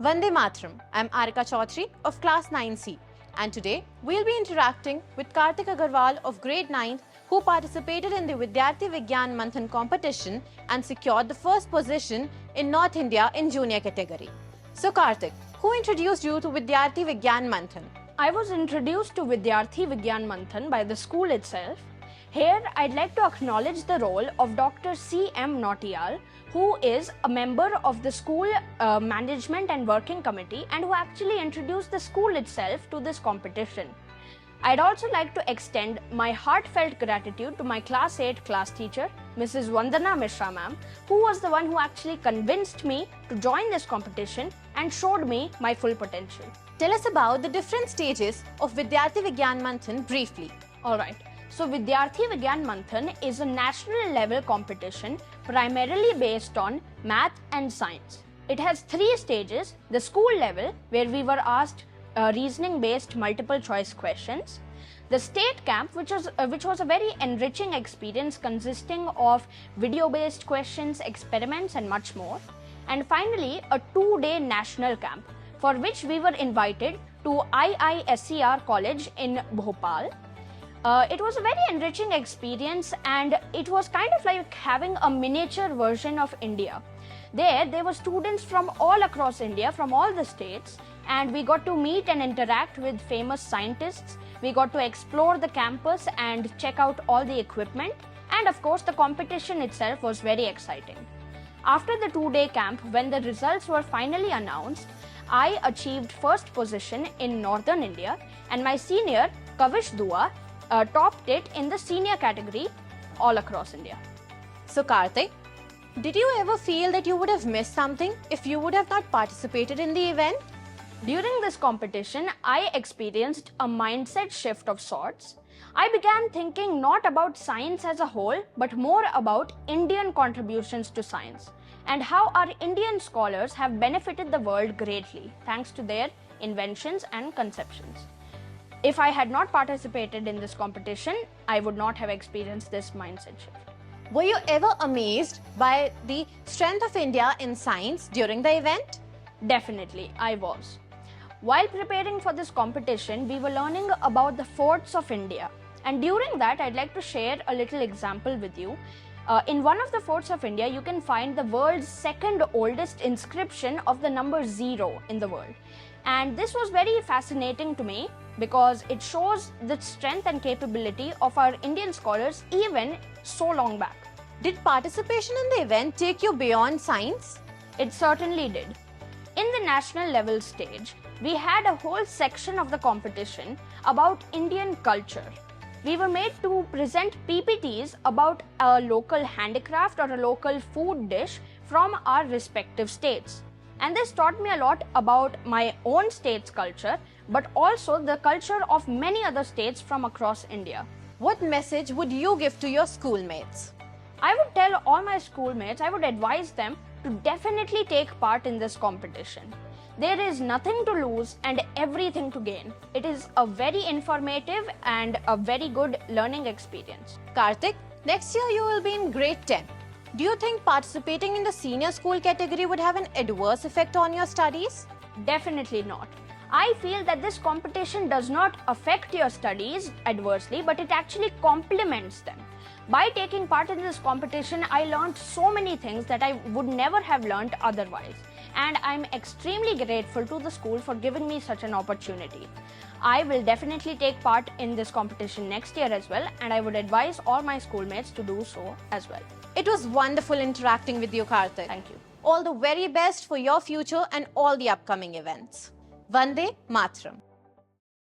Vande Matram. I'm Arika Chaudhary of Class 9C, and today we'll be interacting with Karthik Agarwal of Grade 9, who participated in the Vidyarthi Vigyan Manthan competition and secured the first position in North India in junior category. So Karthik, who introduced you to Vidyarthi Vigyan Manthan? I was introduced to Vidyarthi Vigyan Manthan by the school itself. Here, I'd like to acknowledge the role of Dr. C.M. Nautiyal, who is a member of the school management and working committee and who actually introduced the school itself to this competition. I'd also like to extend my heartfelt gratitude to my Class 8 class teacher, Mrs. Vandana Mishra ma'am, who was the one who actually convinced me to join this competition and showed me my full potential. Tell us about the different stages of Vidyarthi Vigyan Manthan briefly. Alright. So Vidyarthi Vigyan Manthan is a national level competition primarily based on math and science. It has 3 stages: the school level, where we were asked reasoning based multiple choice questions; the state camp, which was a very enriching experience consisting of video based questions, experiments and much more; and finally a 2-day national camp, for which we were invited to IISER College in Bhopal. It was a very enriching experience, and it was kind of like having a miniature version of India. There were students from all across India, from all the states, and we got to meet and interact with famous scientists. We got to explore the campus and check out all the equipment, and of course the competition itself was very exciting. After the 2-day camp, when the results were finally announced, I achieved first position in Northern India, and my senior, Kavish Dua, topped it in the senior category all across India. So Karthik, did you ever feel that you would have missed something if you would have not participated in the event? During this competition, I experienced a mindset shift of sorts. I began thinking not about science as a whole, but more about Indian contributions to science and how our Indian scholars have benefited the world greatly thanks to their inventions and conceptions. If I had not participated in this competition, I would not have experienced this mindset shift. Were you ever amazed by the strength of India in science during the event? Definitely, I was. While preparing for this competition, we were learning about the forts of India. And during that, I'd like to share a little example with you. In one of the forts of India, you can find the world's 2nd oldest inscription of the number 0 in the world. And this was very fascinating to me because it shows the strength and capability of our Indian scholars even so long back. Did participation in the event take you beyond science? It certainly did. In the national level stage, we had a whole section of the competition about Indian culture. We were made to present PPTs about a local handicraft or a local food dish from our respective states. And this taught me a lot about my own state's culture, but also the culture of many other states from across India. What message would you give to your schoolmates? I would tell all my schoolmates, I would advise them to definitely take part in this competition. There is nothing to lose and everything to gain. It is a very informative and a very good learning experience. Karthik, next year you will be in grade 10. Do you think participating in the senior school category would have an adverse effect on your studies? Definitely not. I feel that this competition does not affect your studies adversely, but it actually complements them. By taking part in this competition, I learned so many things that I would never have learned otherwise. And I'm extremely grateful to the school for giving me such an opportunity. I will definitely take part in this competition next year as well, and I would advise all my schoolmates to do so as well. It was wonderful interacting with you, Karthik. Thank you. All the very best for your future and all the upcoming events. Vande Matram.